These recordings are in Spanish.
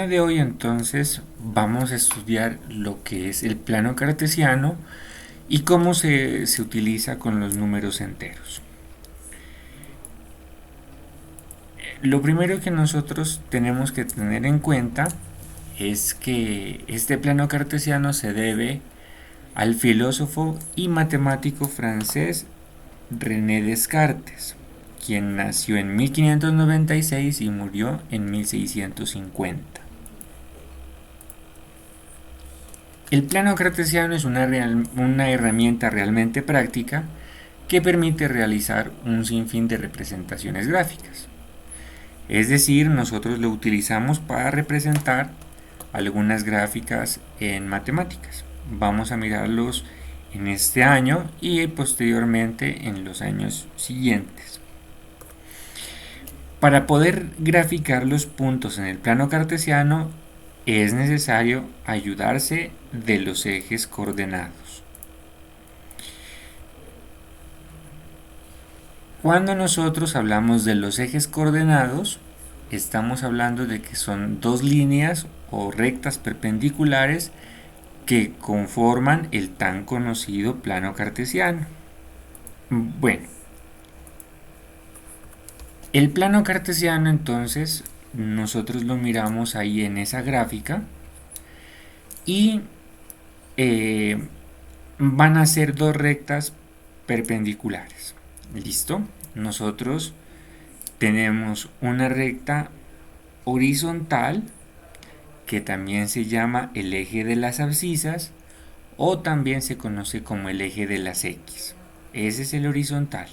De hoy entonces vamos a estudiar lo que es el plano cartesiano y cómo se utiliza con los números enteros. Lo primero que nosotros tenemos que tener en cuenta es que este plano cartesiano se debe al filósofo y matemático francés René Descartes, quien nació en 1596 y murió en 1650. El plano cartesiano es una herramienta realmente práctica que permite realizar un sinfín de representaciones gráficas. Es decir, nosotros lo utilizamos para representar algunas gráficas en matemáticas. Vamos a mirarlos en este año y posteriormente en los años siguientes. Para poder graficar los puntos en el plano cartesiano es necesario ayudarse de los ejes coordenados. Cuando nosotros hablamos de los ejes coordenados, estamos hablando de que son dos líneas o rectas perpendiculares que conforman el tan conocido plano cartesiano. Bueno, el plano cartesiano entonces nosotros lo miramos ahí en esa gráfica y eh, van a ser dos rectas perpendiculares. ¿Listo? Nosotros tenemos una recta horizontal que también se llama el eje de las abscisas o también se conoce como el eje de las X. Ese es el horizontal.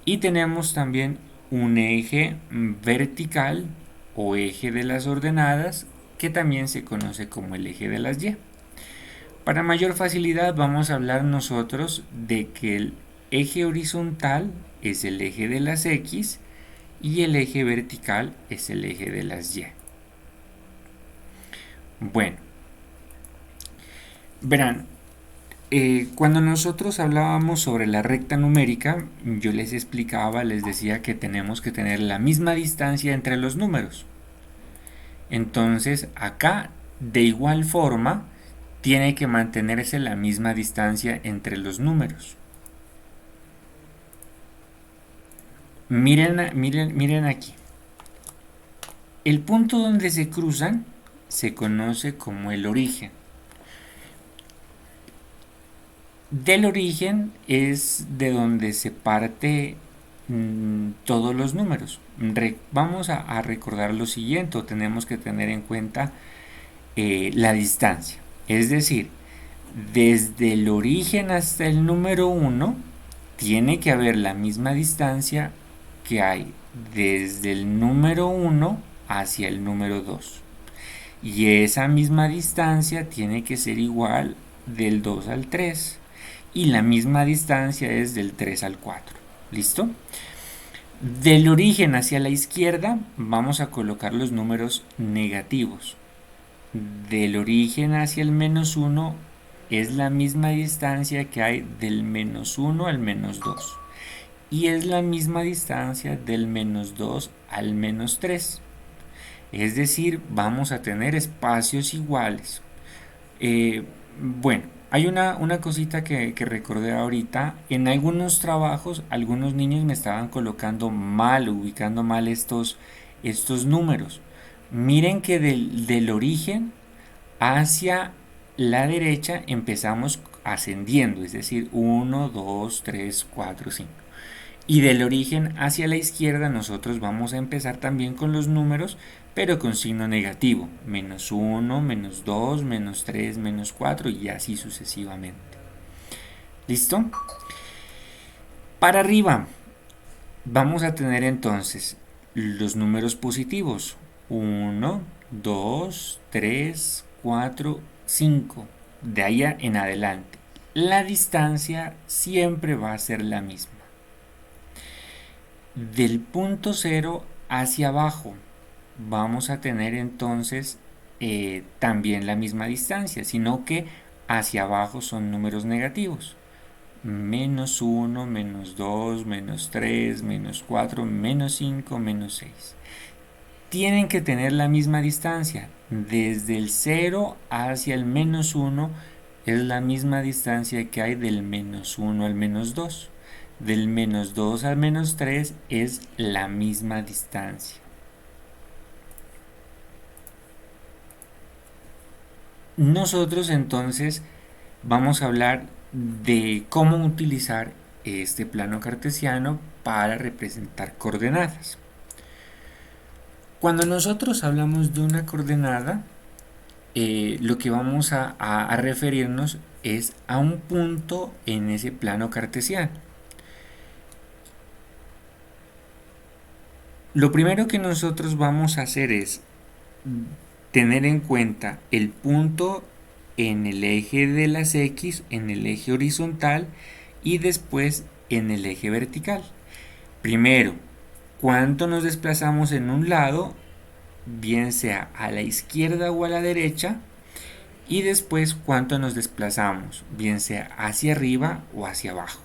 Y tenemos también un eje vertical o eje de las ordenadas que también se conoce como el eje de las Y. Para mayor facilidad vamos a hablar nosotros de que el eje horizontal es el eje de las X y el eje vertical es el eje de las Y. Bueno, verán, cuando nosotros hablábamos sobre la recta numérica, yo les explicaba, les decía que tenemos que tener la misma distancia entre los números. Entonces, acá, de igual forma, tiene que mantenerse la misma distancia entre los números. Miren aquí. El punto donde se cruzan se conoce como el origen. Del origen es de donde se parte todos los números. Vamos a recordar lo siguiente, tenemos que tener en cuenta la distancia. Es decir, desde el origen hasta el número 1 tiene que haber la misma distancia que hay desde el número 1 hacia el número 2. Y esa misma distancia tiene que ser igual del 2 al 3. Y la misma distancia es del 3 al 4. ¿Listo? Del origen hacia la izquierda vamos a colocar los números negativos. Del origen hacia el menos 1 es la misma distancia que hay del menos 1 al menos 2. Y es la misma distancia del menos 2 al menos 3. Es decir, vamos a tener espacios iguales. Bueno, hay una cosita que recordé ahorita. En algunos trabajos, algunos niños me estaban colocando mal, ubicando mal estos números. Miren que del origen hacia la derecha empezamos ascendiendo, es decir, 1, 2, 3, 4, 5. Y del origen hacia la izquierda nosotros vamos a empezar también con los números, pero con signo negativo. Menos 1, menos 2, menos 3, menos 4 y así sucesivamente. ¿Listo? Para arriba vamos a tener entonces los números positivos. 1, 2, 3, 4, 5. De ahí en adelante. La distancia siempre va a ser la misma. Del punto cero hacia abajo vamos a tener entonces también la misma distancia, sino que hacia abajo son números negativos. Menos 1, menos 2, menos 3, menos 4, menos 5, menos 6. tienen que tener la misma distancia. Desde el 0 hacia el -1 es la misma distancia que hay del -1 al -2. Del -2 al -3 es la misma distancia. Nosotros entonces vamos a hablar de cómo utilizar este plano cartesiano para representar coordenadas. Cuando nosotros hablamos de una coordenada, lo que vamos a referirnos es a un punto en ese plano cartesiano. Lo primero que nosotros vamos a hacer es tener en cuenta el punto en el eje de las X, en el eje horizontal y después en el eje vertical. Primero, cuánto nos desplazamos en un lado, bien sea a la izquierda o a la derecha, y después cuánto nos desplazamos, bien sea hacia arriba o hacia abajo.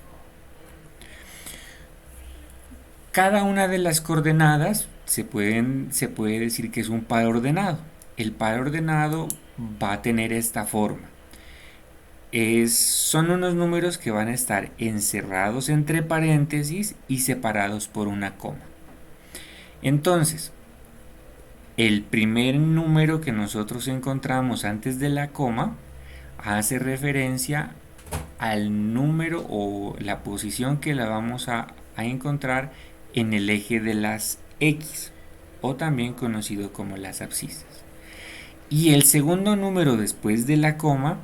Cada una de las coordenadas se puede decir que es un par ordenado. El par ordenado va a tener esta forma. Son unos números que van a estar encerrados entre paréntesis y separados por una coma. Entonces, el primer número que nosotros encontramos antes de la coma hace referencia al número o la posición que la vamos a encontrar en el eje de las X, o también conocido como las abscisas. Y el segundo número después de la coma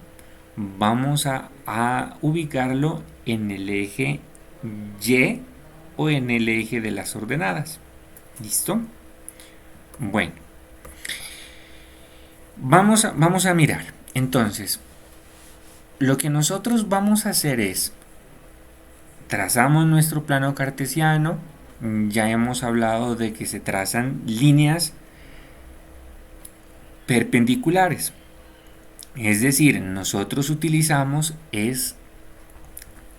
vamos a ubicarlo en el eje Y o en el eje de las ordenadas. ¿Listo? Bueno, vamos a mirar. Entonces, lo que nosotros vamos a hacer es, trazamos nuestro plano cartesiano. Ya hemos hablado de que se trazan líneas perpendiculares. Es decir, nosotros utilizamos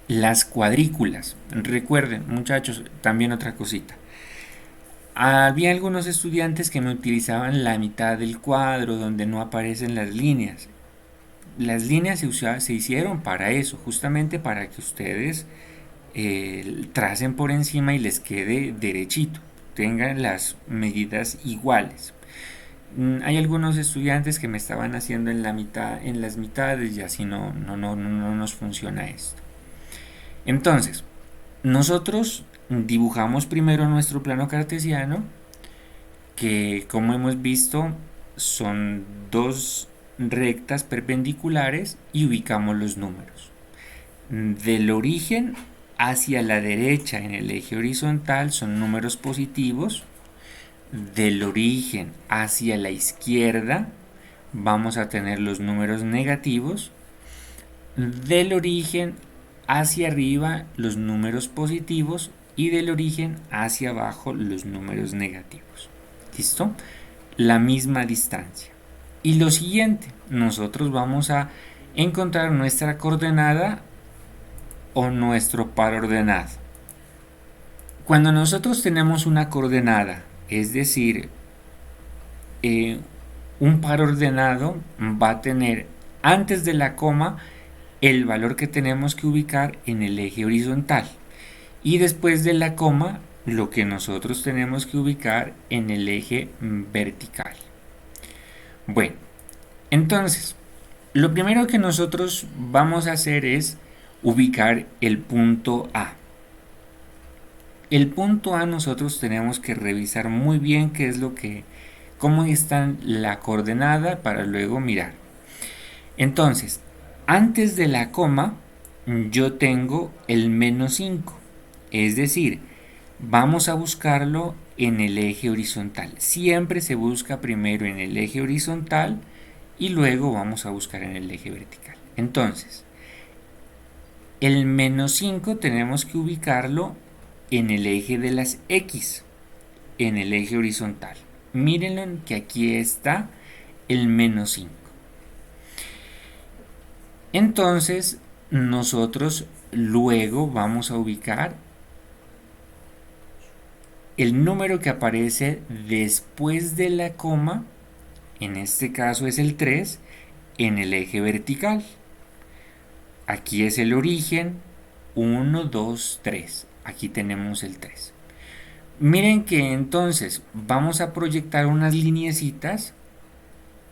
las cuadrículas. Recuerden, muchachos, también otra cosita. Había algunos estudiantes que me utilizaban la mitad del cuadro donde no aparecen las líneas. Las líneas se hicieron para eso, justamente para que ustedes tracen por encima y les quede derechito, tengan las medidas iguales. Hay algunos estudiantes que me estaban haciendo en las mitades, y así no nos funciona esto. Entonces, nosotros dibujamos primero nuestro plano cartesiano, que como hemos visto son dos rectas perpendiculares, y ubicamos los números. Del origen hacia la derecha en el eje horizontal son números positivos. Del origen hacia la izquierda vamos a tener los números negativos. Del origen hacia arriba los números positivos, y del origen hacia abajo los números negativos. ¿Listo? La misma distancia. Y lo siguiente, nosotros vamos a encontrar nuestra coordenada o nuestro par ordenado. Cuando nosotros tenemos una coordenada, es decir, un par ordenado va a tener antes de la coma el valor que tenemos que ubicar en el eje horizontal, y después de la coma lo que nosotros tenemos que ubicar en el eje vertical. Bueno, entonces lo primero que nosotros vamos a hacer es ubicar el punto A. El punto A nosotros tenemos que revisar muy bien cómo está la coordenada para luego mirar. Entonces, antes de la coma yo tengo el -5, es decir, vamos a buscarlo en el eje horizontal. Siempre se busca primero en el eje horizontal y luego vamos a buscar en el eje vertical. Entonces, el -5 tenemos que ubicarlo en el eje de las X, en el eje horizontal. Mírenlo que aquí está el -5. Entonces, nosotros luego vamos a ubicar el número que aparece después de la coma, en este caso es el 3, en el eje vertical. Aquí es el origen, 1, 2, 3. Aquí tenemos el 3. Miren que entonces vamos a proyectar unas lineecitas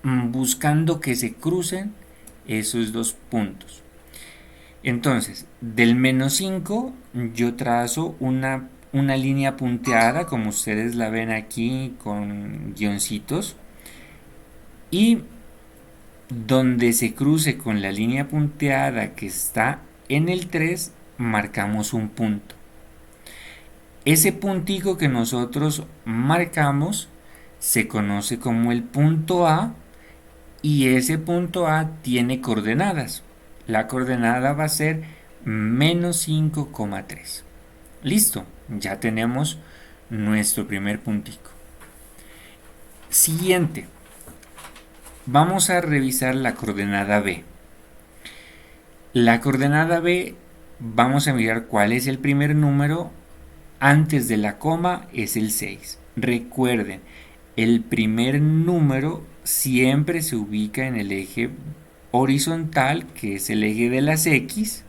buscando que se crucen esos dos puntos. Entonces, del menos 5 yo trazo una línea punteada, como ustedes la ven aquí con guioncitos, y donde se cruce con la línea punteada que está en el 3 marcamos un punto. Ese puntico que nosotros marcamos se conoce como el punto A, y ese punto A tiene coordenadas. La coordenada va a ser menos 5,3. Listo, ya tenemos nuestro primer puntico. Siguiente, vamos a revisar la coordenada B. La coordenada B, vamos a mirar cuál es el primer número antes de la coma, es el 6. Recuerden, el primer número siempre se ubica en el eje horizontal, que es el eje de las X,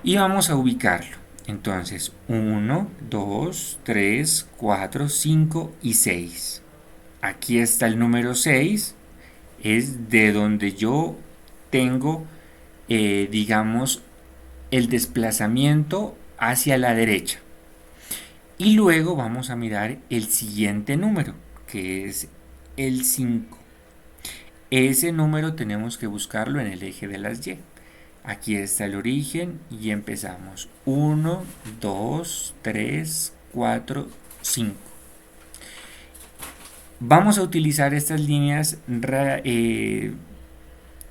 y vamos a ubicarlo. Entonces, 1, 2, 3, 4, 5 y 6. Aquí está el número 6, es de donde yo tengo, digamos, el desplazamiento hacia la derecha. Y luego vamos a mirar el siguiente número, que es el 5. Ese número tenemos que buscarlo en el eje de las Y. Aquí está el origen y empezamos. 1, 2, 3, 4, 5. Vamos a utilizar estas líneas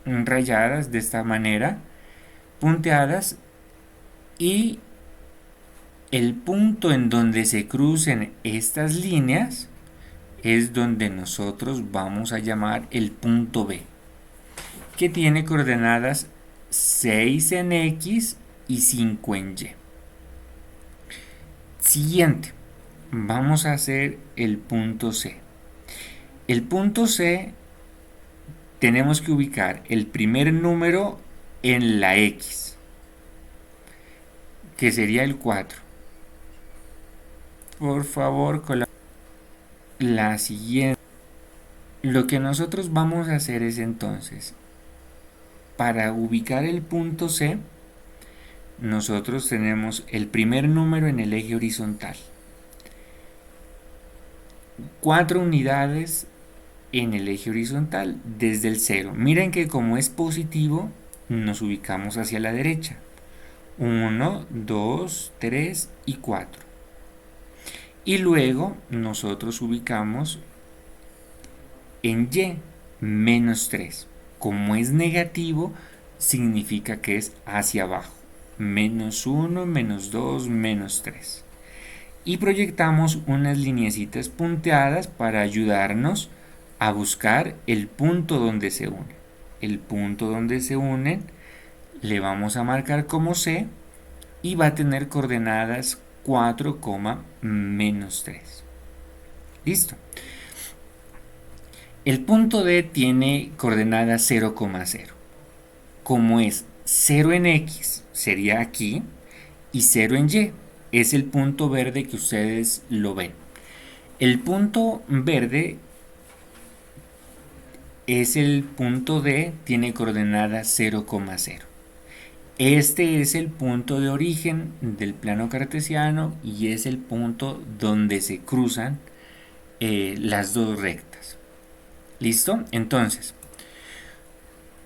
rayadas de esta manera, punteadas, y el punto en donde se crucen estas líneas es donde nosotros vamos a llamar el punto B, que tiene coordenadas 6 en X y 5 en Y. Siguiente, vamos a hacer el punto C. El punto C tenemos que ubicar el primer número en la X, que sería el 4. Por favor, con la siguiente. Lo que nosotros vamos a hacer es entonces, para ubicar el punto C, nosotros tenemos el primer número en el eje horizontal, 4 unidades en el eje horizontal desde el 0. Miren que como es positivo, nos ubicamos hacia la derecha. 1, 2, 3 y 4. Y luego nosotros ubicamos en Y, menos 3. Como es negativo, significa que es hacia abajo. Menos 1, menos 2, menos 3. Y proyectamos unas lineecitas punteadas para ayudarnos a buscar el punto donde se unen. El punto donde se unen le vamos a marcar como C y va a tener coordenadas 4, menos 3. Listo. El punto D tiene coordenadas 0,0. Como es 0 en X, sería aquí, y 0 en Y, es el punto verde que ustedes lo ven. El punto verde es el punto D, tiene coordenadas 0,0. Este es el punto de origen del plano cartesiano y es el punto donde se cruzan las dos rectas. ¿Listo? Entonces,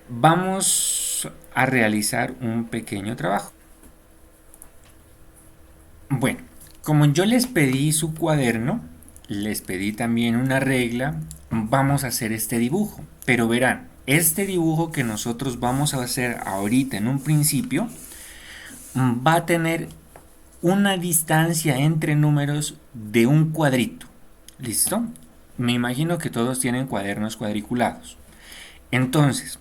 vamos a realizar un pequeño trabajo. Bueno, como yo les pedí su cuaderno, les pedí también una regla, vamos a hacer este dibujo. Pero verán, este dibujo que nosotros vamos a hacer ahorita en un principio va a tener una distancia entre números de un cuadrito. ¿Listo? Me imagino que todos tienen cuadernos cuadriculados. Entonces,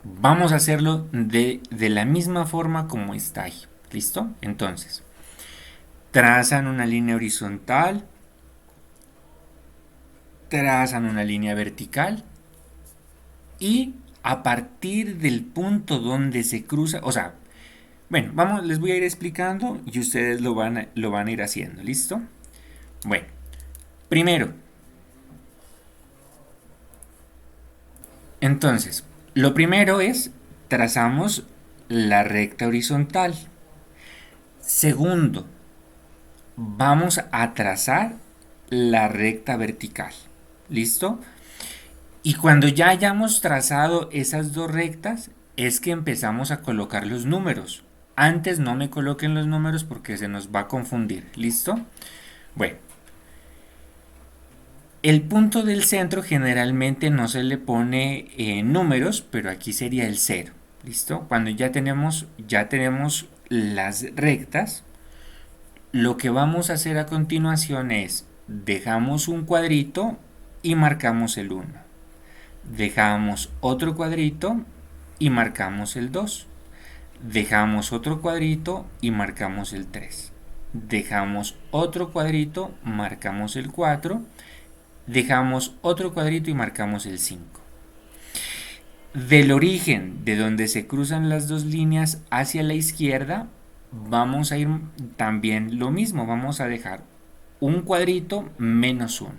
vamos a hacerlo de la misma forma como está ahí. ¿Listo? Entonces, trazan una línea horizontal, trazan una línea vertical y a partir del punto donde se cruza, o sea, bueno, vamos, les voy a ir explicando y ustedes lo van a ir haciendo, ¿listo? Bueno, primero, entonces, lo primero es trazamos la recta horizontal. Segundo, vamos a trazar la recta vertical. ¿Listo? Y cuando ya hayamos trazado esas dos rectas, es que empezamos a colocar los números. Antes no me coloquen los números porque se nos va a confundir. ¿Listo? Bueno, el punto del centro generalmente no se le pone números, pero aquí sería el cero. ¿Listo? Cuando ya tenemos las rectas, lo que vamos a hacer a continuación es dejamos un cuadrito y marcamos el 1. Dejamos otro cuadrito y marcamos el 2. Dejamos otro cuadrito y marcamos el 3. Dejamos otro cuadrito, marcamos el 4. Dejamos otro cuadrito y marcamos el 5. Del origen de donde se cruzan las dos líneas hacia la izquierda, vamos a ir también lo mismo. Vamos a dejar un cuadrito menos 1.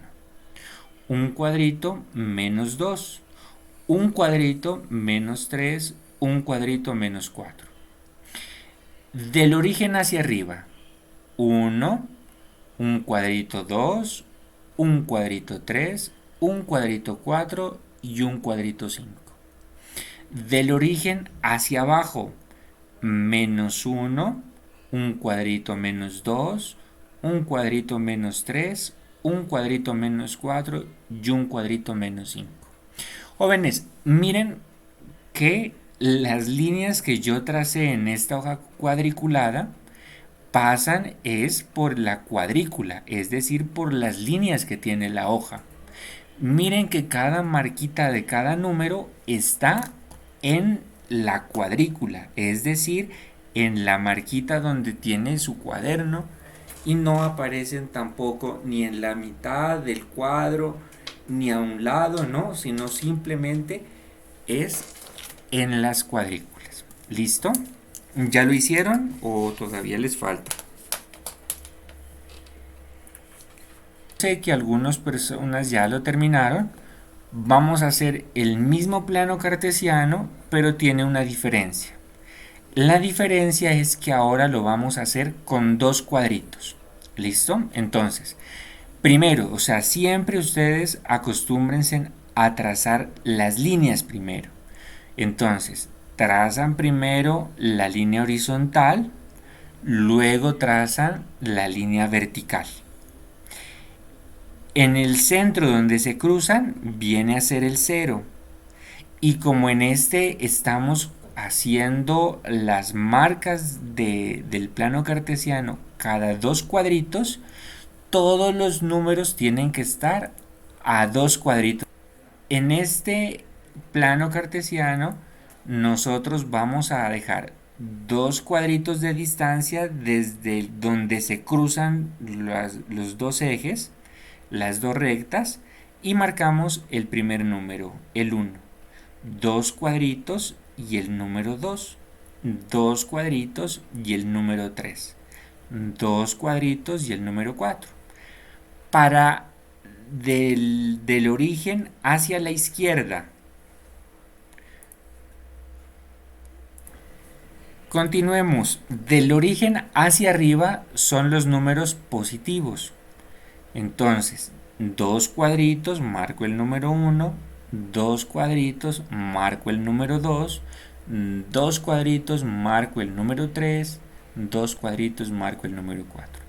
Un cuadrito menos 2. Un cuadrito menos 3. Un cuadrito menos 4. Del origen hacia arriba, 1, un cuadrito 2, un cuadrito 3, un cuadrito 4 y un cuadrito 5. Del origen hacia abajo, menos 1, un cuadrito menos 2, un cuadrito menos 3, un cuadrito menos 4 y un cuadrito menos 5. Jóvenes, miren que las líneas que yo tracé en esta hoja cuadriculada pasan es por la cuadrícula, es decir, por las líneas que tiene la hoja. Miren que cada marquita de cada número está en la cuadrícula, es decir, en la marquita donde tiene su cuaderno y no aparecen tampoco ni en la mitad del cuadro ni a un lado, no, sino simplemente es en las cuadrículas. ¿Listo? ¿Ya lo hicieron o todavía les falta? Sé que algunas personas ya lo terminaron. Vamos a hacer el mismo plano cartesiano, pero tiene una diferencia. La diferencia es que ahora lo vamos a hacer con dos cuadritos. ¿Listo? Entonces, primero, o sea, siempre ustedes acostúmbrense a trazar las líneas primero. Entonces, trazan primero la línea horizontal, luego trazan la línea vertical. En el centro donde se cruzan viene a ser el 0. Y como en este estamos haciendo las marcas del plano cartesiano cada dos cuadritos, todos los números tienen que estar a dos cuadritos. En este plano cartesiano nosotros vamos a dejar dos cuadritos de distancia desde donde se cruzan los dos ejes, las dos rectas, y marcamos el primer número, el 1. Dos cuadritos y el número 2. Dos cuadritos y el número 3. Dos cuadritos y el número 4. Para del origen hacia la izquierda. Continuemos. Del origen hacia arriba son los números positivos. Entonces, dos cuadritos, marco el número 1, dos cuadritos, marco el número 2, dos cuadritos, marco el número 3, dos cuadritos, marco el número 4.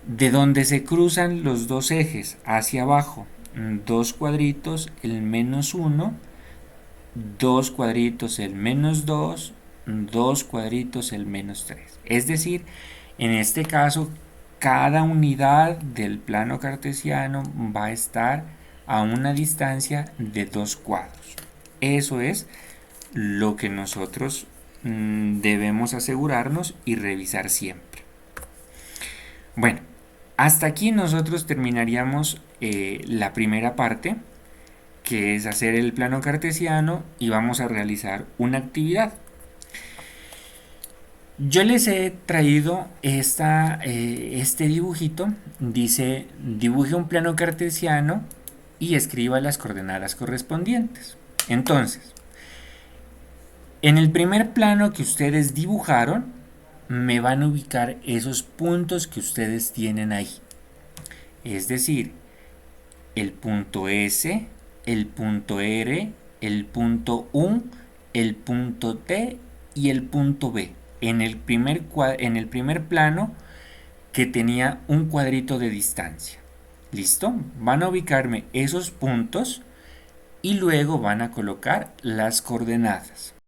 De donde se cruzan los dos ejes hacia abajo, dos cuadritos, el menos 1, dos cuadritos, el menos 2, dos cuadritos, el menos 3. Es decir, en este caso, cada unidad del plano cartesiano va a estar a una distancia de dos cuadros. Eso es lo que nosotros debemos asegurarnos y revisar siempre. Bueno, hasta aquí nosotros terminaríamos la primera parte, que es hacer el plano cartesiano y vamos a realizar una actividad. Yo les he traído este dibujito. Dice, dibuje un plano cartesiano y escriba las coordenadas correspondientes. Entonces, en el primer plano que ustedes dibujaron, me van a ubicar esos puntos que ustedes tienen ahí. Es decir, el punto S, el punto R, el punto U, el punto T y el punto B. En el primer plano que tenía un cuadrito de distancia. ¿Listo? Van a ubicarme esos puntos y luego van a colocar las coordenadas.